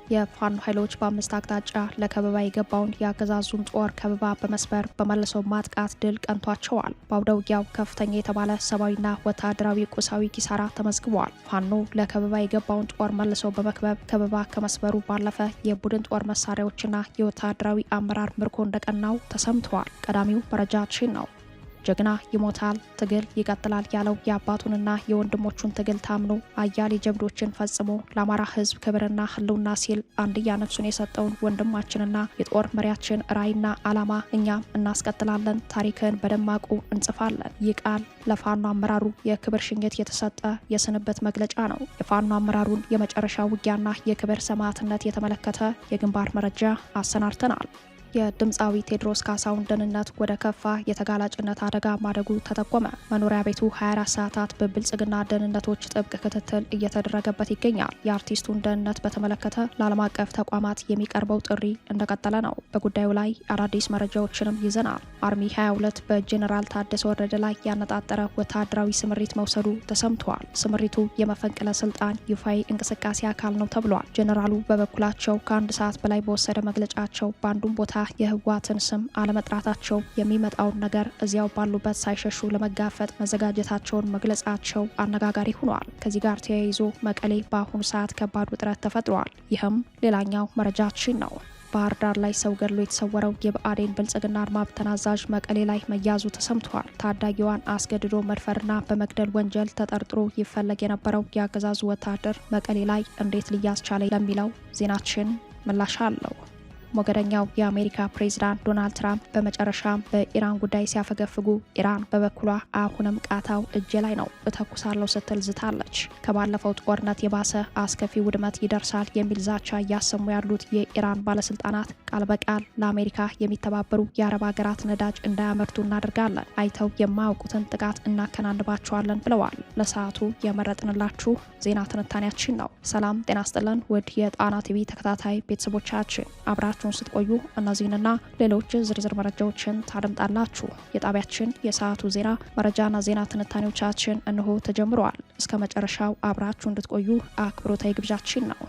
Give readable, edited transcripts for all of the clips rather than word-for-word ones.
የፋኖ ኃይሎች በአምስት አቅጣጫ ለከበባ የገባውን የአገዛዙን ጦር ከበባ በመስበር በመልሶ ማጥቃት ድል ቀንቷቸዋል። በአውደ ውጊያው ከፍተኛ የተባለ ሰብአዊና ወታደራዊ ቁሳዊ ኪሳራ ተመዝግቧል። ፋኖ ለከበባ የገባውን ጦር መልሶ በመክበብ ከበባ ከመስበሩ ባለፈ የቡድን ጦር መሳሪያዎችና የወታደራዊ አመራር ምርኮ እንደቀናው ተሰምተዋል። ቀዳሚው መረጃችን ነው። ጀግና ይሞታል፣ ትግል ይቀጥላል ያለው የአባቱንና የወንድሞቹን ትግል ታምኖ አያሌ ጀብዶችን ፈጽሞ ለአማራ ሕዝብ ክብርና ሕልውና ሲል አንድያ ነፍሱን የሰጠውን ወንድማችንና የጦር መሪያችን ራዕይና ዓላማ እኛም እናስቀጥላለን፣ ታሪክን በደማቁ እንጽፋለን። ይህ ቃል ለፋኖ አመራሩ የክብር ሽኝት የተሰጠ የስንብት መግለጫ ነው። የፋኖ አመራሩን የመጨረሻ ውጊያና የክብር ሰማዕትነት የተመለከተ የግንባር መረጃ አሰናድተናል። የድምፃዊ ቴዎድሮስ ካሳሁን ደህንነት ወደ ከፋ የተጋላጭነት አደጋ ማደጉ ተጠቆመ። መኖሪያ ቤቱ 24 ሰዓታት በብልጽግና ደህንነቶች ጥብቅ ክትትል እየተደረገበት ይገኛል። የአርቲስቱን ደህንነት በተመለከተ ለዓለም አቀፍ ተቋማት የሚቀርበው ጥሪ እንደቀጠለ ነው። በጉዳዩ ላይ አዳዲስ መረጃዎችንም ይዘናል። አርሚ 22 በጄኔራል ታደሰ ወረደ ላይ ያነጣጠረ ወታደራዊ ስምሪት መውሰዱ ተሰምተዋል። ስምሪቱ የመፈንቅለ ስልጣን ይፋዊ እንቅስቃሴ አካል ነው ተብሏል። ጄኔራሉ በበኩላቸው ከአንድ ሰዓት በላይ በወሰደ መግለጫቸው በአንዱም ቦታ የህወሓትን ስም አለመጥራታቸው የሚመጣውን ነገር እዚያው ባሉበት ሳይሸሹ ለመጋፈጥ መዘጋጀታቸውን መግለጻቸው አነጋጋሪ ሆኗል። ከዚህ ጋር ተያይዞ መቀሌ በአሁኑ ሰዓት ከባድ ውጥረት ተፈጥሯል። ይህም ሌላኛው መረጃችን ነው። ባህር ዳር ላይ ሰው ገድሎ የተሰወረው የብአዴን ብልጽግና አድማ ብተና አዛዥ መቀሌ ላይ መያዙ ተሰምቷል። ታዳጊዋን አስገድዶ መድፈርና በመግደል ወንጀል ተጠርጥሮ ይፈለግ የነበረው የአገዛዙ ወታደር መቀሌ ላይ እንዴት ሊያዝ ቻለ ለሚለው ዜናችን ምላሽ አለው። ሞገደኛው የአሜሪካ ፕሬዝዳንት ዶናልድ ትራምፕ በመጨረሻም በኢራን ጉዳይ ሲያፈገፍጉ፣ ኢራን በበኩሏ አሁንም ቃታው እጄ ላይ ነው እተኩሳለሁ ስትል ዝታለች። ከባለፈው ጦርነት የባሰ አስከፊ ውድመት ይደርሳል የሚል ዛቻ እያሰሙ ያሉት የኢራን ባለስልጣናት ቃል በቃል ለአሜሪካ የሚተባበሩ የአረብ ሀገራት ነዳጅ እንዳያመርቱ እናደርጋለን፣ አይተው የማያውቁትን ጥቃት እናከናንባቸዋለን ብለዋል። ለሰዓቱ የመረጥንላችሁ ዜና ትንታኔያችን ነው። ሰላም ጤና ስጥልን ውድ የጣና ቲቪ ተከታታይ ቤተሰቦቻችን አብራችሁ ስትቆዩ እነዚህንና ሌሎች ዝርዝር መረጃዎችን ታደምጣላችሁ። የጣቢያችን የሰዓቱ ዜና መረጃና ዜና ትንታኔዎቻችን እነሆ ተጀምረዋል። እስከ መጨረሻው አብራችሁ እንድትቆዩ አክብሮታዊ ግብዣችን ነው።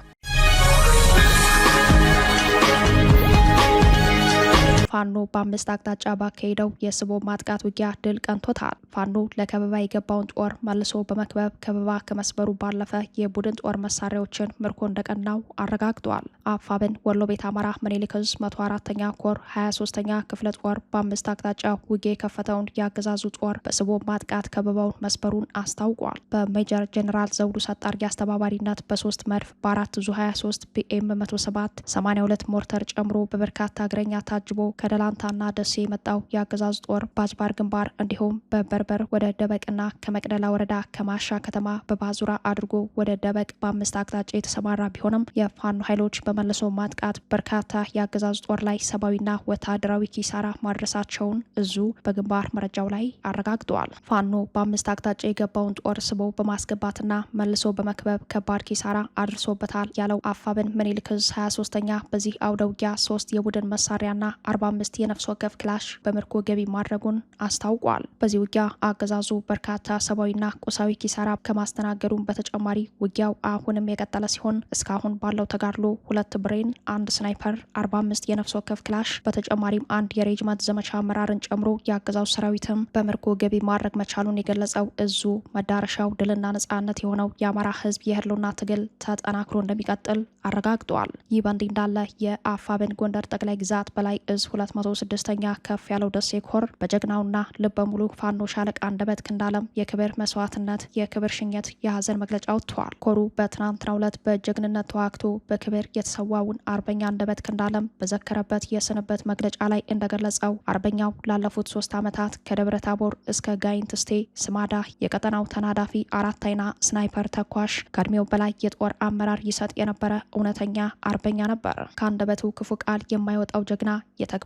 ፋኖ በአምስት አቅጣጫ ባካሄደው የስቦ ማጥቃት ውጊያ ድል ቀንቶታል። ፋኖ ለከበባ የገባውን ጦር መልሶ በመክበብ ከበባ ከመስበሩ ባለፈ የቡድን ጦር መሳሪያዎችን ምርኮ እንደቀናው አረጋግጧል። አፋብን ወሎ ቤት አማራ ምኒልክ ዕዝ 104ኛ ኮር 23ኛ ክፍለ ጦር በአምስት አቅጣጫ ውጊያ የከፈተውን የአገዛዙ ጦር በስቦ ማጥቃት ከበባውን መስበሩን አስታውቋል። በሜጀር ጄኔራል ዘውዱ ሰጣርጌ አስተባባሪነት በ3 መድፍ በ4 ዙ 23 ቢኤም 107 82 ሞርተር ጨምሮ በበርካታ እግረኛ ታጅቦ ከደላንታና ደሴ የመጣው የአገዛዝ ጦር ባጅባር ግንባር እንዲሁም በበርበር ወደ ደበቅና ከመቅደላ ወረዳ ከማሻ ከተማ በባዙራ አድርጎ ወደ ደበቅ በአምስት አቅጣጫ የተሰማራ ቢሆንም የፋኖ ኃይሎች በመልሶ ማጥቃት በርካታ የአገዛዝ ጦር ላይ ሰብአዊና ወታደራዊ ኪሳራ ማድረሳቸውን እዙ በግንባር መረጃው ላይ አረጋግጠዋል። ፋኖ በአምስት አቅጣጫ የገባውን ጦር ስቦ በማስገባትና መልሶ በመክበብ ከባድ ኪሳራ አድርሶበታል ያለው አፋብን ምኒልክ ዕዝ 23ኛ በዚህ አውደ ውጊያ 3 የቡድን መሳሪያና 45 የነፍስ ወከፍ ክላሽ በምርኮ ገቢ ማድረጉን አስታውቋል። በዚህ ውጊያ አገዛዙ በርካታ ሰብአዊና ቁሳዊ ኪሳራ ከማስተናገዱም በተጨማሪ ውጊያው አሁንም የቀጠለ ሲሆን እስካሁን ባለው ተጋድሎ 2 ብሬን፣ 1 ስናይፐር፣ 45 የነፍስ ወከፍ ክላሽ በተጨማሪም 1 የሬጅመንት ዘመቻ አመራርን ጨምሮ የአገዛዙ ሰራዊትም በምርኮ ገቢ ማድረግ መቻሉን የገለጸው እዙ መዳረሻው ድልና ነጻነት የሆነው የአማራ ሕዝብ የህልውና ትግል ተጠናክሮ እንደሚቀጥል አረጋግጧል። ይህ በእንዲህ እንዳለ የአፋብን ጎንደር ጠቅላይ ግዛት በላይ ዕዝ 206ኛ ከፍ ያለው ደሴ ኮር በጀግናውና ልበ ሙሉ ፋኖ ሻለቃ አንደበት ክንዳለም የክብር መስዋዕትነት የክብር ሽኝት የሀዘን መግለጫ ወጥቷል። ኮሩ በትናንትናው ዕለት በጀግንነት ተዋግቶ በክብር የተሰዋውን አርበኛ አንደበት ክንዳለም በዘከረበት የስንበት መግለጫ ላይ እንደገለጸው አርበኛው ላለፉት 3 ዓመታት ከደብረ ታቦር እስከ ጋይንት ስቴ ስማዳ የቀጠናው ተናዳፊ 4 አይና ስናይፐር ተኳሽ ከእድሜው በላይ የጦር አመራር ይሰጥ የነበረ እውነተኛ አርበኛ ነበር። ከአንደበቱ ክፉ ቃል የማይወጣው ጀግና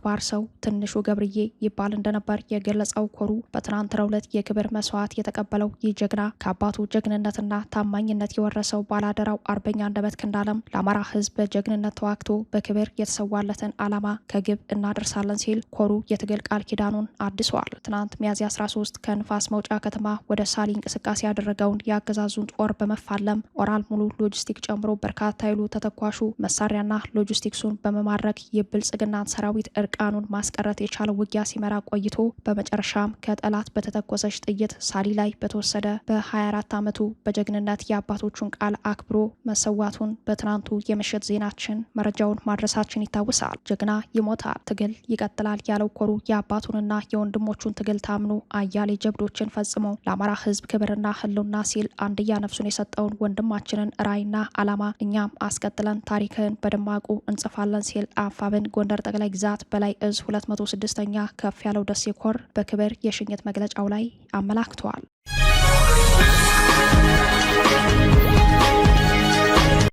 የምግባር ሰው ትንሹ ገብርዬ ይባል እንደነበር የገለጸው ኮሩ በትናንትናው ዕለት የክብር መስዋዕት የተቀበለው ይህ ጀግና ከአባቱ ጀግንነትና ታማኝነት የወረሰው ባላደራው አርበኛ አንደበት ክንዳለም ለአማራ ሕዝብ በጀግንነት ተዋግቶ በክብር የተሰዋለትን ዓላማ ከግብ እናደርሳለን ሲል ኮሩ የትግል ቃል ኪዳኑን አድሷል። ትናንት ሚያዝያ 13 ከንፋስ መውጫ ከተማ ወደ ሳሊ እንቅስቃሴ ያደረገውን የአገዛዙን ጦር በመፋለም ኦራል ሙሉ ሎጂስቲክ ጨምሮ በርካታ ኃይሉ ተተኳሹ መሳሪያና ሎጂስቲክሱን በመማረክ የብልጽግናን ሰራዊት እርቃኑን ማስቀረት የቻለው ውጊያ ሲመራ ቆይቶ በመጨረሻም ከጠላት በተተኮሰች ጥይት ሳሊ ላይ በተወሰደ በ24 ዓመቱ በጀግንነት የአባቶቹን ቃል አክብሮ መሰዋቱን በትናንቱ የምሽት ዜናችን መረጃውን ማድረሳችን ይታወሳል። ጀግና ይሞታል፣ ትግል ይቀጥላል ያለው ኮሩ የአባቱንና የወንድሞቹን ትግል ታምኖ አያሌ ጀብዶችን ፈጽሞ ለአማራ ሕዝብ ክብርና ህልውና ሲል አንድያ ነፍሱን የሰጠውን ወንድማችንን ራዕይና ዓላማ እኛም አስቀጥለን ታሪክን በደማቁ እንጽፋለን ሲል አፋብን ጎንደር ጠቅላይ ግዛት በላይ እዝ 206ኛ ከፍ ያለው ደሴ ኮር በክብር የሽኝት መግለጫው ላይ አመላክተዋል።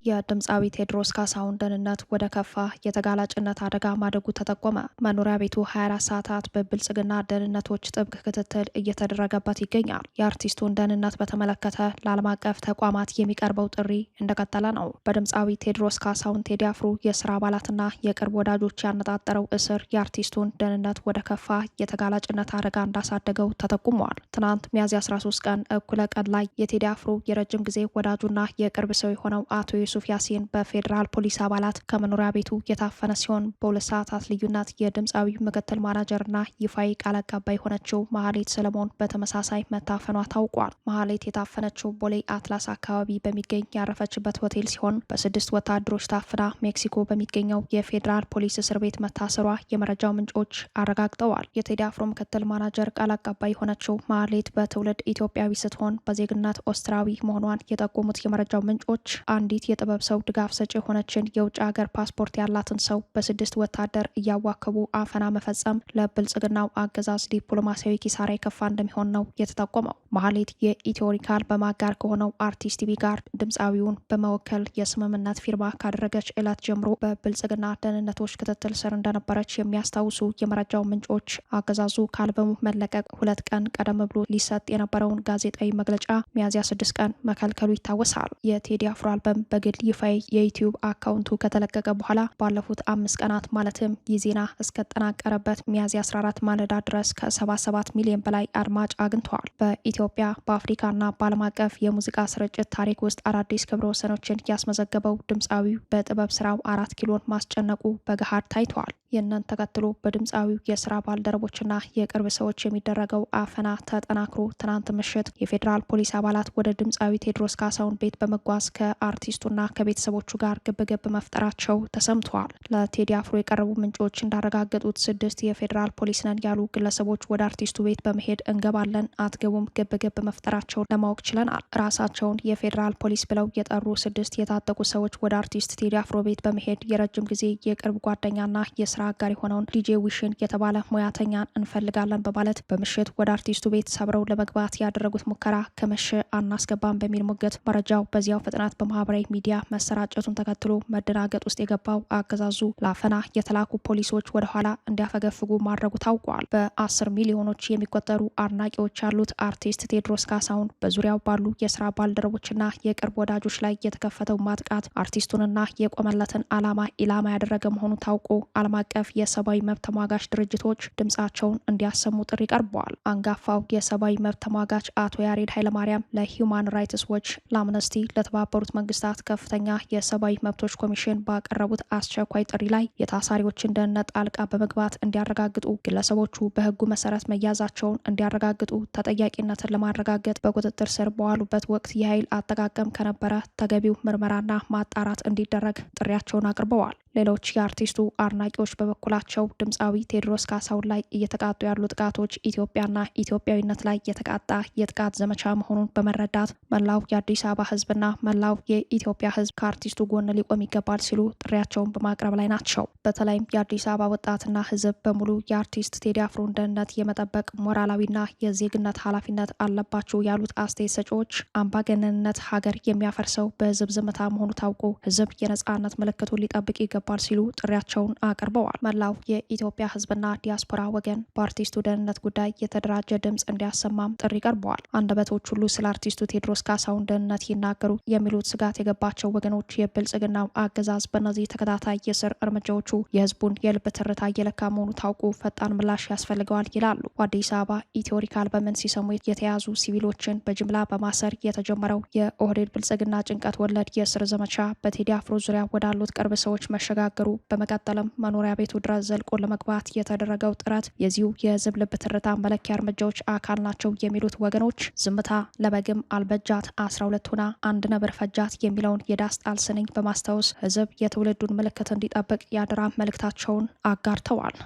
የድምፃዊ ቴዎድሮስ ካሳሁን ደህንነት ወደ ከፋ የተጋላጭነት አደጋ ማደጉ ተጠቆመ። መኖሪያ ቤቱ 24 ሰዓታት በብልጽግና ደህንነቶች ጥብቅ ክትትል እየተደረገበት ይገኛል። የአርቲስቱን ደህንነት በተመለከተ ለዓለም አቀፍ ተቋማት የሚቀርበው ጥሪ እንደቀጠለ ነው። በድምፃዊ ቴዎድሮስ ካሳሁን ቴዲ አፍሮ የስራ አባላትና የቅርብ ወዳጆች ያነጣጠረው እስር የአርቲስቱን ደህንነት ወደ ከፋ የተጋላጭነት አደጋ እንዳሳደገው ተጠቁሟል። ትናንት ሚያዝያ 13 ቀን እኩለ ቀን ላይ የቴዲ አፍሮ የረጅም ጊዜ ወዳጁና የቅርብ ሰው የሆነው አቶ ዩሱፍ ያሲን በፌዴራል ፖሊስ አባላት ከመኖሪያ ቤቱ የታፈነ ሲሆን በ2 ሰዓታት ልዩነት የድምፃዊ ምክትል ማናጀርና ይፋዊ ቃል አቀባይ የሆነችው ማህሌት ሰለሞን በተመሳሳይ መታፈኗ ታውቋል። ማህሌት የታፈነችው ቦሌ አትላስ አካባቢ በሚገኝ ያረፈችበት ሆቴል ሲሆን በ6 ወታደሮች ታፍና ሜክሲኮ በሚገኘው የፌዴራል ፖሊስ እስር ቤት መታሰሯ የመረጃው ምንጮች አረጋግጠዋል። የቴዲ አፍሮ ምክትል ማናጀር ቃል አቀባይ የሆነችው ማህሌት በትውልድ ኢትዮጵያዊ ስትሆን በዜግነት ኦስትራዊ መሆኗን የጠቆሙት የመረጃው ምንጮች አንዲት የጥበብ ሰው ድጋፍ ሰጪ የሆነችን የውጭ ሀገር ፓስፖርት ያላትን ሰው በ6 ወታደር እያዋከቡ አፈና መፈጸም ለብልጽግናው አገዛዝ ዲፕሎማሲያዊ ኪሳራ የከፋ እንደሚሆን ነው የተጠቆመው። ማህሌት የኢትዮሪካል በማጋር ከሆነው አርቲስት ቲቪ ጋር ድምፃዊውን በመወከል የስምምነት ፊርማ ካደረገች ዕለት ጀምሮ በብልጽግና ደህንነቶች ክትትል ስር እንደነበረች የሚያስታውሱ የመረጃው ምንጮች አገዛዙ ከአልበሙ መለቀቅ 2 ቀን ቀደም ብሎ ሊሰጥ የነበረውን ጋዜጣዊ መግለጫ ሚያዝያ 6 ቀን መከልከሉ ይታወሳል። የቴዲ አፍሮ አልበም በግል ይፋይ የዩቲዩብ አካውንቱ ከተለቀቀ በኋላ ባለፉት 5 ቀናት ማለትም ይህ ዜና እስከተጠናቀረበት ሚያዝያ 14 ማለዳ ድረስ ከ77 ሚሊዮን በላይ አድማጭ አግኝተዋል። በኢትዮጵያ በአፍሪካና በዓለም አቀፍ የሙዚቃ ስርጭት ታሪክ ውስጥ አዳዲስ ክብረ ወሰኖችን ያስመዘገበው ድምፃዊው በጥበብ ስራው 4 ኪሎን ማስጨነቁ በገሃድ ታይተዋል። ይህንን ተከትሎ በድምፃዊው የስራ ባልደረቦችና የቅርብ ሰዎች የሚደረገው አፈና ተጠናክሮ ትናንት ምሽት የፌዴራል ፖሊስ አባላት ወደ ድምፃዊ ቴዎድሮስ ካሳሁን ቤት በመጓዝ ከአርቲስቱና ከቤተሰቦቹ ጋር ግብግብ መፍጠራቸው ተሰምተዋል። ለቴዲ አፍሮ የቀረቡ ምንጮች እንዳረጋገጡት 6 የፌዴራል ፖሊስ ነን ያሉ ግለሰቦች ወደ አርቲስቱ ቤት በመሄድ እንገባለን አትገቡም ግብግብ መፍጠራቸውን ለማወቅ ችለናል። ራሳቸውን የፌዴራል ፖሊስ ብለው የጠሩ 6 የታጠቁ ሰዎች ወደ አርቲስት ቴዲ አፍሮ ቤት በመሄድ የረጅም ጊዜ የቅርብ ጓደኛና የስራ አጋር የሆነውን ዲጄ ዊሽን የተባለ ሙያተኛን እንፈልጋለን በማለት በምሽት ወደ አርቲስቱ ቤት ሰብረው ለመግባት ያደረጉት ሙከራ ከመሸ አናስገባም በሚል ሙገት መረጃው በዚያው ፍጥነት በማህበራዊ ሚዲያ መሰራጨቱን ተከትሎ መደናገጥ ውስጥ የገባው አገዛዙ ለአፈና የተላኩ ፖሊሶች ወደ ኋላ እንዲያፈገፍጉ ማድረጉ ታውቋል። በ10 ሚሊዮኖች የሚቆጠሩ አድናቂዎች ያሉት አርቲስት ቴዎድሮስ ካሳሁን በዙሪያው ባሉ የስራ ባልደረቦችና የቅርብ ወዳጆች ላይ የተከፈተው ማጥቃት አርቲስቱንና የቆመለትን ዓላማ ኢላማ ያደረገ መሆኑ ታውቆ ዓለም አቀፍ የሰብአዊ መብት ተሟጋች ድርጅቶች ድምጻቸውን እንዲያሰሙ ጥሪ ቀርበዋል። አንጋፋው የሰብአዊ መብት ተሟጋች አቶ ያሬድ ኃይለማርያም ለሂውማን ራይትስ ዎች፣ ለአምነስቲ፣ ለተባበሩት መንግስታት ከፍተኛ የሰብአዊ መብቶች ኮሚሽን ባቀረቡት አስቸኳይ ጥሪ ላይ የታሳሪዎችን ደህንነት ጣልቃ በመግባት እንዲያረጋግጡ፣ ግለሰቦቹ በህጉ መሰረት መያዛቸውን እንዲያረጋግጡ፣ ተጠያቂነትን ለማረጋገጥ በቁጥጥር ስር በዋሉበት ወቅት የኃይል አጠቃቀም ከነበረ ተገቢው ምርመራና ማጣራት እንዲደረግ ጥሪያቸውን አቅርበዋል። ሌሎች የአርቲስቱ አድናቂዎች በበኩላቸው ድምፃዊ ቴዎድሮስ ካሳሁን ላይ እየተቃጡ ያሉ ጥቃቶች ኢትዮጵያና ኢትዮጵያዊነት ላይ የተቃጣ የጥቃት ዘመቻ መሆኑን በመረዳት መላው የአዲስ አበባ ህዝብና መላው የኢትዮጵያ ህዝብ ከአርቲስቱ ጎን ሊቆም ይገባል ሲሉ ጥሪያቸውን በማቅረብ ላይ ናቸው። በተለይም የአዲስ አበባ ወጣትና ህዝብ በሙሉ የአርቲስት ቴዲ አፍሮን ደህንነት የመጠበቅ ሞራላዊና የዜግነት ኃላፊነት አለባቸው ያሉት አስተያየት ሰጪዎች አምባገነንነት ሀገር የሚያፈርሰው በህዝብ ዝምታ መሆኑ ታውቆ ህዝብ የነጻነት ምልክቱን ሊጠብቅ ይገባል ይገባል ሲሉ ጥሪያቸውን አቅርበዋል። መላው የኢትዮጵያ ሕዝብና ዲያስፖራ ወገን በአርቲስቱ ደህንነት ጉዳይ የተደራጀ ድምጽ እንዲያሰማም ጥሪ ቀርበዋል። አንደበቶች ሁሉ ስለ አርቲስቱ ቴዎድሮስ ካሳሁን ደህንነት ይናገሩ የሚሉት ስጋት የገባቸው ወገኖች የብልጽግናው አገዛዝ በእነዚህ ተከታታይ የስር እርምጃዎቹ የህዝቡን የልብ ትርታ እየለካ መሆኑ ታውቁ ፈጣን ምላሽ ያስፈልገዋል ይላሉ። በአዲስ አበባ ኢትዮሪካል በምን ሲሰሙ የተያዙ ሲቪሎችን በጅምላ በማሰር የተጀመረው የኦህዴድ ብልጽግና ጭንቀት ወለድ የእስር ዘመቻ በቴዲ አፍሮ ዙሪያ ወዳሉት ቅርብ ሰዎች መሸጋገሩ፣ በመቀጠልም መኖሪያ ቤቱ ድረስ ዘልቆ ለመግባት የተደረገው ጥረት የዚሁ የህዝብ ልብ ትርታ መለኪያ እርምጃዎች አካል ናቸው የሚሉት ወገኖች ዝምታ ለበግም አልበጃት 12 ሆና አንድ ነብር ፈጃት የሚለውን የዳስ ጣል ስንኝ በማስታወስ ህዝብ የትውልዱን ምልክት እንዲጠብቅ ያደራ መልእክታቸውን አጋርተዋል።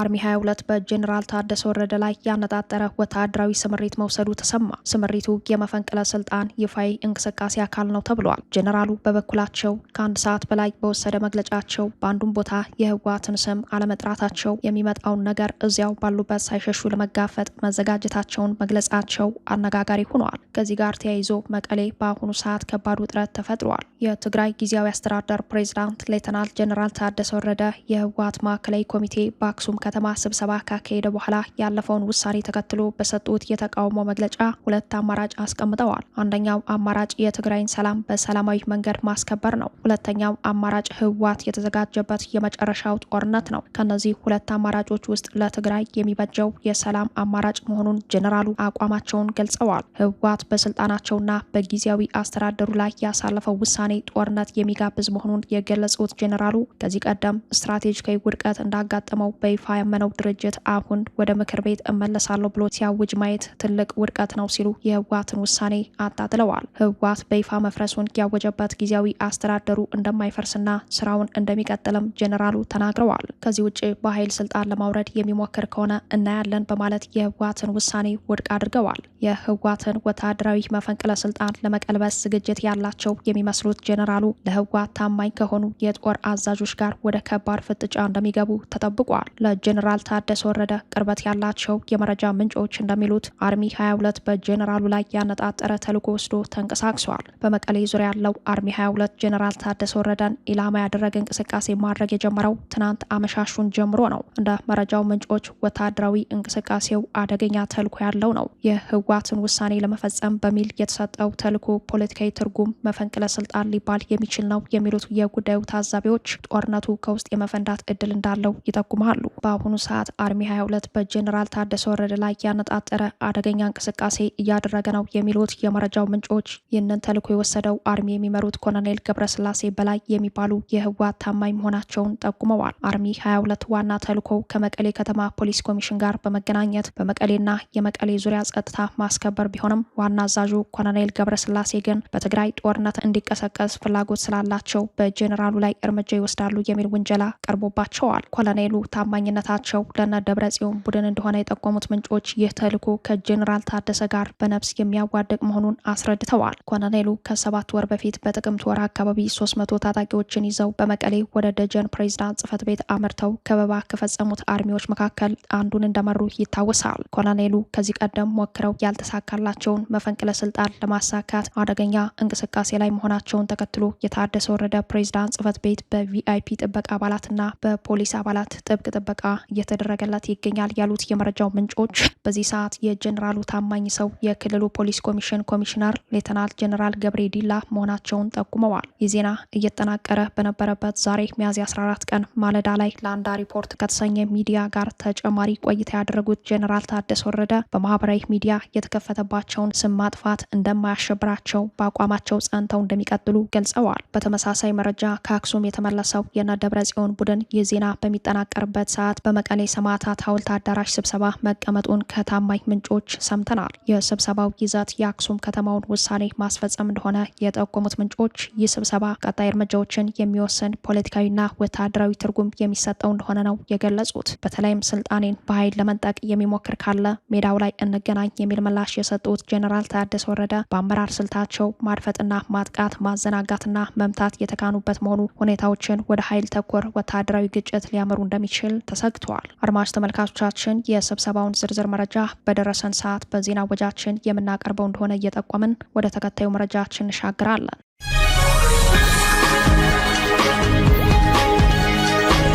አርሚ 22 በጄኔራል ታደሰ ወረደ ላይ ያነጣጠረ ወታደራዊ ስምሪት መውሰዱ ተሰማ። ስምሪቱ የመፈንቅለ ስልጣን ይፋዊ እንቅስቃሴ አካል ነው ተብሏል። ጄኔራሉ በበኩላቸው ከአንድ ሰዓት በላይ በወሰደ መግለጫቸው በአንዱም ቦታ የህወሓትን ስም አለመጥራታቸው የሚመጣውን ነገር እዚያው ባሉበት ሳይሸሹ ለመጋፈጥ መዘጋጀታቸውን መግለጻቸው አነጋጋሪ ሆኗል። ከዚህ ጋር ተያይዞ መቀሌ በአሁኑ ሰዓት ከባድ ውጥረት ተፈጥሯል። የትግራይ ጊዜያዊ አስተዳደር ፕሬዝዳንት ሌተናል ጄኔራል ታደሰ ወረደ የህወሓት ማዕከላዊ ኮሚቴ በአክሱም ከተማ ስብሰባ ካካሄደ በኋላ ያለፈውን ውሳኔ ተከትሎ በሰጡት የተቃውሞ መግለጫ ሁለት አማራጭ አስቀምጠዋል። አንደኛው አማራጭ የትግራይን ሰላም በሰላማዊ መንገድ ማስከበር ነው። ሁለተኛው አማራጭ ህወሓት የተዘጋጀበት የመጨረሻው ጦርነት ነው። ከነዚህ ሁለት አማራጮች ውስጥ ለትግራይ የሚበጀው የሰላም አማራጭ መሆኑን ጄኔራሉ አቋማቸውን ገልጸዋል። ህወሓት በስልጣናቸውና በጊዜያዊ አስተዳደሩ ላይ ያሳለፈው ውሳኔ ጦርነት የሚጋብዝ መሆኑን የገለጹት ጄኔራሉ ከዚህ ቀደም ስትራቴጂካዊ ውድቀት እንዳጋጠመው በይፋ ያመነው ድርጅት አሁን ወደ ምክር ቤት እመለሳለሁ ብሎ ሲያውጅ ማየት ትልቅ ውድቀት ነው ሲሉ የህወሓትን ውሳኔ አጣጥለዋል። ህወሓት በይፋ መፍረሱን ያወጀበት ጊዜያዊ አስተዳደሩ እንደማይፈርስና ስራውን እንደሚቀጥልም ጄኔራሉ ተናግረዋል። ከዚህ ውጭ በኃይል ስልጣን ለማውረድ የሚሞክር ከሆነ እናያለን በማለት የህወሓትን ውሳኔ ውድቅ አድርገዋል። የህወሓትን ወታደራዊ መፈንቅለ ስልጣን ለመቀልበስ ዝግጅት ያላቸው የሚመስሉት ጄኔራሉ ለህወሓት ታማኝ ከሆኑ የጦር አዛዦች ጋር ወደ ከባድ ፍጥጫ እንደሚገቡ ተጠብቋል። ለጄኔራል ታደሰ ወረደ ቅርበት ያላቸው የመረጃ ምንጮች እንደሚሉት አርሚ 22 በጄኔራሉ ላይ ያነጣጠረ ተልዕኮ ወስዶ ተንቀሳቅሷል። በመቀሌ ዙሪያ ያለው አርሚ 22 ጄኔራል ታደሰ ወረደን ኢላማ ያደረገ እንቅስቃሴ ማድረግ የጀመረው ትናንት አመሻሹን ጀምሮ ነው። እንደ መረጃው ምንጮች ወታደራዊ እንቅስቃሴው አደገኛ ተልዕኮ ያለው ነው። የህወሓትን ውሳኔ ለመፈጸም በሚል የተሰጠው ተልዕኮ ፖለቲካዊ ትርጉም መፈንቅለ ስልጣን ሊባል የሚችል ነው የሚሉት የጉዳዩ ታዛቢዎች ጦርነቱ ከውስጥ የመፈንዳት እድል እንዳለው ይጠቁማሉ። በአሁኑ ሰዓት አርሚ 22 በጄኔራል ታደሰ ወረደ ላይ ያነጣጠረ አደገኛ እንቅስቃሴ እያደረገ ነው የሚሉት የመረጃው ምንጮች ይህንን ተልዕኮ የወሰደው አርሚ የሚመሩት ኮሎኔል ገብረስላሴ በላይ የሚባሉ የህወሓት ታማኝ መሆናቸውን ጠቁመዋል። አርሚ 22 ዋና ተልዕኮ ከመቀሌ ከተማ ፖሊስ ኮሚሽን ጋር በመገናኘት በመቀሌና የመቀሌ ዙሪያ ጸጥታ ማስከበር ቢሆንም ዋና አዛዡ ኮሎኔል ገብረስላሴ ግን በትግራይ ጦርነት እንዲቀሰቀስ ፍላጎት ስላላቸው በጄኔራሉ ላይ እርምጃ ይወስዳሉ የሚል ውንጀላ ቀርቦባቸዋል። ኮሎኔሉ ታማኝነታቸው ለነ ደብረጽዮን ቡድን እንደሆነ የጠቆሙት ምንጮች ይህ ተልዕኮ ከጄኔራል ታደሰ ጋር በነፍስ የሚያዋድቅ መሆኑን አስረድተዋል። ኮሎኔሉ ከ7 ወር በፊት በጥቅምት ወር አካባቢ 300 ታጣቂዎችን ይዘው በመቀሌ ወደ ደጀን ፕሬዝዳንት ጽህፈት ቤት አምርተው ከበባ ከፈጸሙት አርሚዎች መካከል አንዱን እንደመሩ ይታወሳል። ኮሎኔሉ ከዚህ ቀደም ሞክረው ያልተሳካላቸውን መፈንቅለ ስልጣን ለማሳካት አደገኛ እንቅስቃሴ ላይ መሆናቸውን ተከትሎ የታደሰ ወረደ ፕሬዝዳንት ጽህፈት ቤት በቪአይፒ ጥበቃ አባላትና በፖሊስ አባላት ጥብቅ ጥበቃ እየተደረገለት ይገኛል ያሉት የመረጃው ምንጮች በዚህ ሰዓት የጄኔራሉ ታማኝ ሰው የክልሉ ፖሊስ ኮሚሽን ኮሚሽነር ሌተናል ጄኔራል ገብሬ ዲላ መሆናቸውን ጠቁመዋል። የዜና እየተጠናቀረ በነበረበት ዛሬ ሚያዝያ 14 ቀን ማለዳ ላይ ለአንዳ ሪፖርት ከተሰኘ ሚዲያ ጋር ተጨማሪ ቆይታ ያደረጉት ጄኔራል ታደሰ ወረደ በማህበራዊ ሚዲያ የተከፈተባቸውን ስም ማጥፋት እንደማያሸብራቸው በአቋማቸው ጸንተው እንደሚቀጥሉ ገልጸዋል። በተመሳሳይ መረጃ ከአክሱም የተመለሰው የነ ደብረጽዮን ቡድን የዜና በሚጠናቀርበት ሰዓት በመቀሌ ሰማዕታት ሐውልት አዳራሽ ስብሰባ መቀመጡን ከታማኝ ምንጮች ሰምተናል። የስብሰባው ይዘት የአክሱም ከተማውን ውሳኔ ማስፈጸም እንደሆነ የጠቆሙት ምንጮች ይህ ስብሰባ ቀጣይ እርምጃዎችን የሚወስን ፖለቲካዊና ወታደራዊ ትርጉም የሚሰጠው እንደሆነ ነው የገለጹት። በተለይም ስልጣኔን በኃይል ለመንጠቅ የሚሞክር ካለ ሜዳው ላይ እንገናኝ የሚል ምላሽ የሰጡት ጄኔራል ታደሰ ወረደ በአመራር ስልታቸው ማድፈጥና ማጥቃት፣ ማዘናጋትና መምታት የተካኑበት መሆኑ ሁኔታዎችን ወደ ኃይል ተኮር ወታደራዊ ግጭት ሊያመሩ እንደሚችል ተሰግቷል። አድማጭ ተመልካቾቻችን የስብሰባውን ዝርዝር መረጃ በደረሰን ሰዓት በዜና ወጃችን የምናቀርበው እንደሆነ እየጠቆምን ወደ ተከታዩ መረጃችን እንሻገራለን።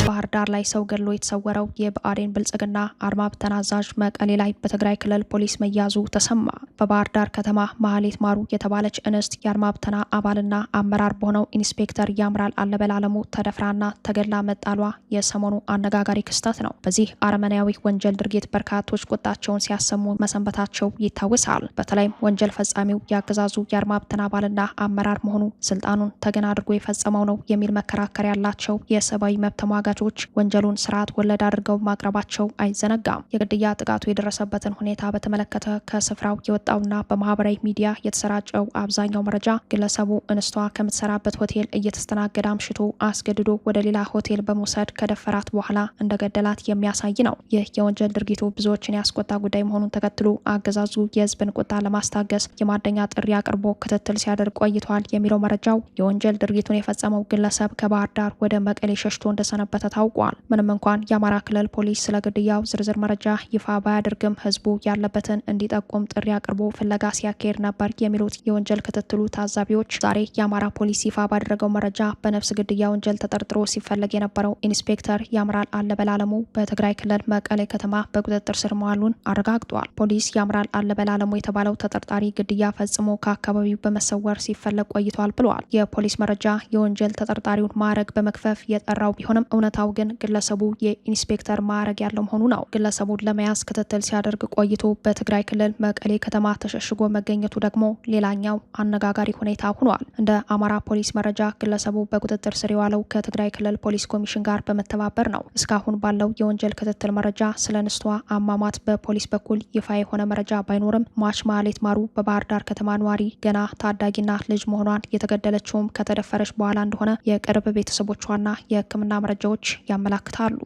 ባህር ዳር ላይ ሰው ገድሎ የተሰወረው የብአዴን ብልጽግና አድማ ብተና አዛዥ መቀሌ ላይ በትግራይ ክልል ፖሊስ መያዙ ተሰማ። በባህር ዳር ከተማ ማህሌት ማሩ የተባለች እንስት የአድማ ብተና አባልና አመራር በሆነው ኢንስፔክተር ያምራል አለበል አለሙ ተደፍራና ተገድላ መጣሏ የሰሞኑ አነጋጋሪ ክስተት ነው። በዚህ አረመኔያዊ ወንጀል ድርጊት በርካቶች ቁጣቸውን ሲያሰሙ መሰንበታቸው ይታወሳል። በተለይም ወንጀል ፈጻሚው ያገዛዙ የአድማ ብተና አባልና አመራር መሆኑ ስልጣኑን ተገን አድርጎ የፈጸመው ነው የሚል መከራከሪያ ያላቸው የሰብአዊ መብት ተሟጋቾች ወንጀሉን ስርዓት ወለድ አድርገው ማቅረባቸው አይዘነጋም። የግድያ ጥቃቱ የደረሰበትን ሁኔታ በተመለከተ ከስፍራው የወጣውና በማህበራዊ ሚዲያ የተሰራጨው አብዛኛው መረጃ ግለሰቡ እንስቷ ከምትሰራበት ሆቴል እየተስተናገደ አምሽቶ አስገድዶ ወደ ሌላ ሆቴል በመውሰድ ከደፈራት በኋላ እንደገደላት የሚያሳይ ነው። ይህ የወንጀል ድርጊቱ ብዙዎችን ያስቆጣ ጉዳይ መሆኑን ተከትሎ አገዛዙ የህዝብን ቁጣ ለማስታገስ የማደኛ ጥሪ አቅርቦ ክትትል ሲያደርግ ቆይቷል የሚለው መረጃው የወንጀል ድርጊቱን የፈጸመው ግለሰብ ከባህር ዳር ወደ መቀሌ ሸሽቶ እንደሰነበተ ታውቋል። ምንም እንኳን የአማራ ክልል ፖሊስ ስለ ግድያው ዝርዝር መረጃ ይፋ ባያደርግም ህዝቡ ያለበትን እንዲጠቁም ጥሪ አቅርቦ ፍለጋ ሲያካሄድ ነበር የሚሉት የወንጀል ክትትሉ ታዛቢዎች ዛሬ የአማራ ፖሊስ ይፋ ባደረገው መረጃ በነፍስ ግድያ ወንጀል ተጠርጥሮ ሲፈለግ የነበረው ኢንስፔክተር ያምራል አለበል አለሙ በትግራይ ክልል መቀሌ ከተማ በቁጥጥር ስር መዋሉን አረጋግጧል። ፖሊስ ያምራል አለበል አለሙ የተባለው ተጠርጣሪ ግድያ ፈጽሞ ከአካባቢው በመሰወር ሲፈለግ ቆይቷል ብለዋል። የፖሊስ መረጃ የወንጀል ተጠርጣሪውን ማዕረግ በመክፈፍ የጠራው ቢሆንም እውነታው ግን ግለሰቡ የኢንስፔክተር ማዕረግ ያለው መሆኑ ነው። ግለሰቡን ለመያዝ ክትትል ሲያደርግ ቆይቶ በትግራይ ክልል መቀሌ ከተማ ተሸሽጎ መገኘቱ ደግሞ ሌላኛው አነጋጋሪ ሁኔታ ሆኗል። እንደ አማራ ፖሊስ መረጃ ግለሰቡ በቁጥጥር ስር የዋለው ከትግራይ ክልል ፖሊስ ኮሚሽን ጋር በመተባበር ነው። እስካሁን ባለው የወንጀል ክትትል መረጃ ስለ ንስቷ አሟሟት በፖሊስ በኩል ይፋ የሆነ መረጃ ባይኖርም ሟች ማህሌት ማሩ በባህር ዳር ከተማ ነዋሪ ገና ታዳጊና ልጅ መሆኗን የተገደለችውም ከተደፈረች በኋላ እንደሆነ የቅርብ ቤተሰቦቿና የሕክምና መረጃዎች ያመላክታሉ።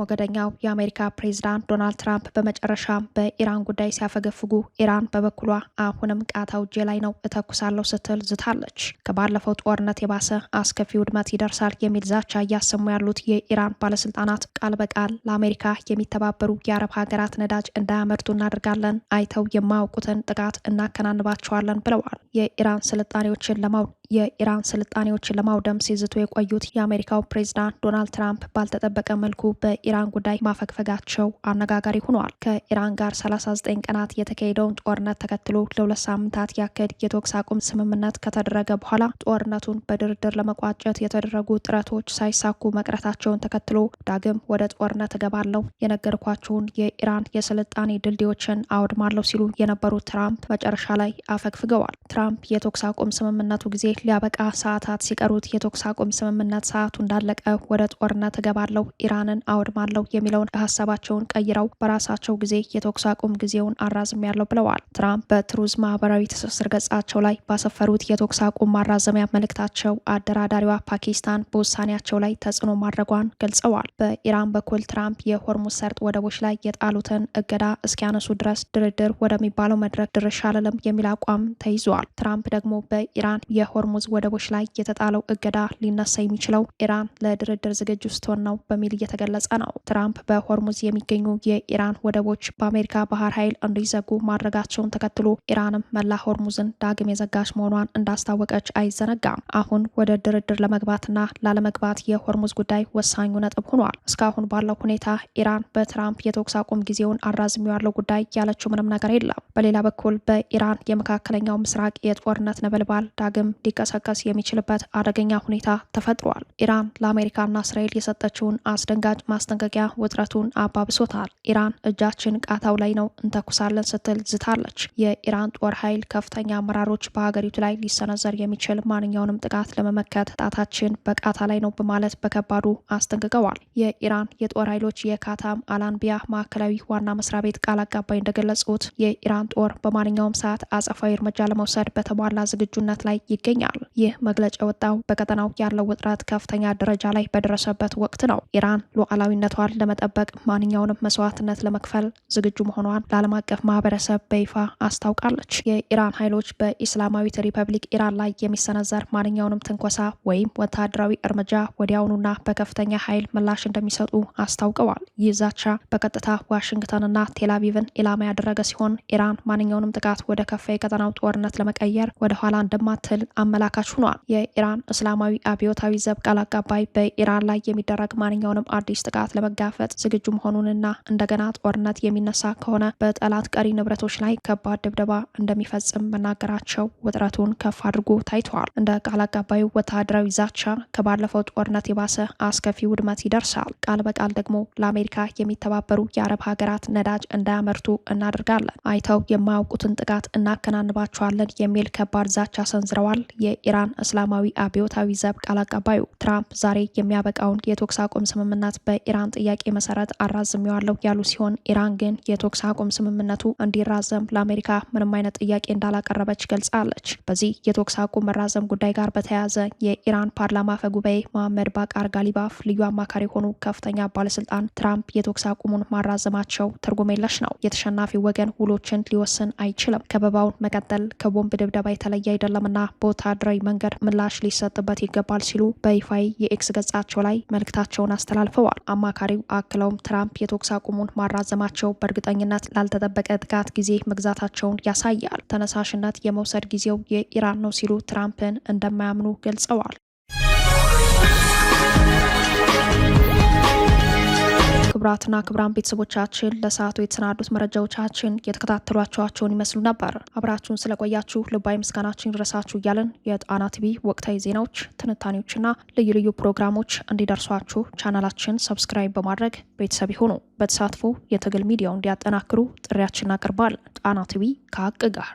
ሞገደኛው የአሜሪካ ፕሬዝዳንት ዶናልድ ትራምፕ በመጨረሻም በኢራን ጉዳይ ሲያፈገፍጉ ኢራን በበኩሏ አሁንም ቃታው እጄ ላይ ነው እተኩሳለሁ ስትል ዝታለች። ከባለፈው ጦርነት የባሰ አስከፊ ውድመት ይደርሳል የሚል ዛቻ እያሰሙ ያሉት የኢራን ባለስልጣናት ቃል በቃል ለአሜሪካ የሚተባበሩ የአረብ ሀገራት ነዳጅ እንዳያመርቱ እናደርጋለን፣ አይተው የማያውቁትን ጥቃት እናከናንባቸዋለን ብለዋል። የኢራን ስልጣኔዎችን ለማውደም ሲዝቱ የቆዩት የአሜሪካው ፕሬዝዳንት ዶናልድ ትራምፕ ባልተጠበቀ መልኩ በኢራን ጉዳይ ማፈግፈጋቸው አነጋጋሪ ሆኗል። ከኢራን ጋር 39 ቀናት የተካሄደውን ጦርነት ተከትሎ ለ2 ሳምንታት ያክል የተኩስ አቁም ስምምነት ከተደረገ በኋላ ጦርነቱን በድርድር ለመቋጨት የተደረጉ ጥረቶች ሳይሳኩ መቅረታቸውን ተከትሎ ዳግም ወደ ጦርነት እገባለሁ፣ የነገርኳቸውን የኢራን የስልጣኔ ድልድዮችን አወድማለሁ ሲሉ የነበሩት ትራምፕ መጨረሻ ላይ አፈግፍገዋል። ትራምፕ የተኩስ አቁም ስምምነቱ ጊዜ ሊያበቃ ሰዓታት ሲቀሩት የተኩስ አቁም ስምምነት ሰዓቱ እንዳለቀ ወደ ጦርነት እገባለሁ፣ ኢራንን አወድማለሁ የሚለውን ሀሳባቸውን ቀይረው በራሳቸው ጊዜ የተኩስ አቁም ጊዜውን አራዝሚያለሁ ብለዋል። ትራምፕ በትሩዝ ማህበራዊ ትስስር ገጻቸው ላይ ባሰፈሩት የተኩስ አቁም ማራዘሚያ መልእክታቸው አደራዳሪዋ ፓኪስታን በውሳኔያቸው ላይ ተጽዕኖ ማድረጓን ገልጸዋል። በኢራን በኩል ትራምፕ የሆርሙዝ ሰርጥ ወደቦች ላይ የጣሉትን እገዳ እስኪያነሱ ድረስ ድርድር ወደሚባለው መድረክ ድርሻ አልልም የሚል አቋም ተይዘዋል። ትራምፕ ደግሞ በኢራን የሆርሙዝ ወደቦች ላይ የተጣለው እገዳ ሊነሳ የሚችለው ኢራን ለድርድር ዝግጁ ስትሆን ነው በሚል እየተገለጸ ነው። ትራምፕ በሆርሙዝ የሚገኙ የኢራን ወደቦች በአሜሪካ ባህር ኃይል እንዲዘጉ ማድረጋቸውን ተከትሎ ኢራንም መላ ሆርሙዝን ዳግም የዘጋች መሆኗን እንዳስታወቀች አይዘነጋም። አሁን ወደ ድርድር ለመግባትና ላለመግባት የሆርሙዝ ጉዳይ ወሳኙ ነጥብ ሆኗል። እስካሁን ባለው ሁኔታ ኢራን በትራምፕ የተኩስ አቁም ጊዜውን አራዝሚያለው ጉዳይ ያለችው ምንም ነገር የለም። በሌላ በኩል በኢራን የመካከለኛው ምስራቅ የጦርነት ነበልባል ዳግም ሊቀሰቀስ የሚችልበት አደገኛ ሁኔታ ተፈጥሯል። ኢራን ለአሜሪካና እስራኤል የሰጠችውን አስደንጋጭ ማስጠንቀቂያ ውጥረቱን አባብሶታል። ኢራን እጃችን ቃታው ላይ ነው እንተኩሳለን ስትል ዝታለች። የኢራን ጦር ኃይል ከፍተኛ አመራሮች በሀገሪቱ ላይ ሊሰነዘር የሚችል ማንኛውንም ጥቃት ለመመከት ጣታችን በቃታ ላይ ነው በማለት በከባዱ አስጠንቅቀዋል። የኢራን የጦር ኃይሎች የካታም አላንቢያ ማዕከላዊ ዋና መስሪያ ቤት ቃል አቀባይ እንደገለጹት የኢራን ጦር በማንኛውም ሰዓት አጸፋዊ እርምጃ ለመውሰድ በተሟላ ዝግጁነት ላይ ይገኛል። ይገኛል። ይህ መግለጫ የወጣው በቀጠናው ያለው ውጥረት ከፍተኛ ደረጃ ላይ በደረሰበት ወቅት ነው። ኢራን ሉዓላዊነቷን ለመጠበቅ ማንኛውንም መስዋዕትነት ለመክፈል ዝግጁ መሆኗን ለዓለም አቀፍ ማህበረሰብ በይፋ አስታውቃለች። የኢራን ኃይሎች በኢስላማዊት ሪፐብሊክ ኢራን ላይ የሚሰነዘር ማንኛውንም ትንኮሳ ወይም ወታደራዊ እርምጃ ወዲያውኑና በከፍተኛ ኃይል ምላሽ እንደሚሰጡ አስታውቀዋል። ይህ ዛቻ በቀጥታ ዋሽንግተንና ቴልአቪቭን ኢላማ ያደረገ ሲሆን ኢራን ማንኛውንም ጥቃት ወደ ከፋ የቀጠናው ጦርነት ለመቀየር ወደ ኋላ እንደማትል አመላካች ሆኗል። የኢራን እስላማዊ አብዮታዊ ዘብ ቃል አቀባይ በኢራን ላይ የሚደረግ ማንኛውንም አዲስ ጥቃት ለመጋፈጥ ዝግጁ መሆኑንና እንደገና ጦርነት የሚነሳ ከሆነ በጠላት ቀሪ ንብረቶች ላይ ከባድ ድብደባ እንደሚፈጽም መናገራቸው ውጥረቱን ከፍ አድርጎ ታይተዋል። እንደ ቃል አቀባዩ ወታደራዊ ዛቻ ከባለፈው ጦርነት የባሰ አስከፊ ውድመት ይደርሳል። ቃል በቃል ደግሞ ለአሜሪካ የሚተባበሩ የአረብ ሀገራት ነዳጅ እንዳያመርቱ እናደርጋለን፣ አይተው የማያውቁትን ጥቃት እናከናንባቸዋለን የሚል ከባድ ዛቻ ሰንዝረዋል። የኢራን እስላማዊ አብዮታዊ ዘብ ቃል አቀባዩ ትራምፕ ዛሬ የሚያበቃውን የተኩስ አቁም ስምምነት በኢራን ጥያቄ መሰረት አራዝሜዋለሁ ያሉ ሲሆን ኢራን ግን የተኩስ አቁም ስምምነቱ እንዲራዘም ለአሜሪካ ምንም አይነት ጥያቄ እንዳላቀረበች ገልጻለች። በዚህ የተኩስ አቁም መራዘም ጉዳይ ጋር በተያያዘ የኢራን ፓርላማ አፈ ጉባኤ መሐመድ ባቃር ጋሊባፍ ልዩ አማካሪ የሆኑ ከፍተኛ ባለስልጣን ትራምፕ የተኩስ አቁሙን ማራዘማቸው ትርጉም የለሽ ነው፣ የተሸናፊ ወገን ውሎችን ሊወስን አይችልም፣ ከበባውን መቀጠል ከቦምብ ድብደባ የተለየ አይደለምና በወታደራዊ መንገድ ምላሽ ሊሰጥበት ይገባል ሲሉ በይፋይ የኤክስ ገጻቸው ላይ መልእክታቸውን አስተላልፈዋል። አማካሪው አክለውም ትራምፕ የተኩስ አቁሙን ማራዘማቸው በእርግጠኝነት ላልተጠበቀ ጥቃት ጊዜ መግዛታቸውን ያሳያል፣ ተነሳሽነት የመውሰድ ጊዜው የኢራን ነው ሲሉ ትራምፕን እንደማያምኑ ገልጸዋል። ክቡራትና ክቡራን ቤተሰቦቻችን ለሰዓቱ የተሰናዱት መረጃዎቻችን የተከታተሏቸዋቸውን ይመስሉ ነበር። አብራችሁን ስለቆያችሁ ልባዊ ምስጋናችን ይድረሳችሁ እያለን የጣና ቲቪ ወቅታዊ ዜናዎች፣ ትንታኔዎችና ልዩ ልዩ ፕሮግራሞች እንዲደርሷችሁ ቻናላችን ሰብስክራይብ በማድረግ ቤተሰብ ይሁኑ። በተሳትፎ የትግል ሚዲያው እንዲያጠናክሩ ጥሪያችን እናቀርባለን። ጣና ቲቪ ከሀቅ ጋር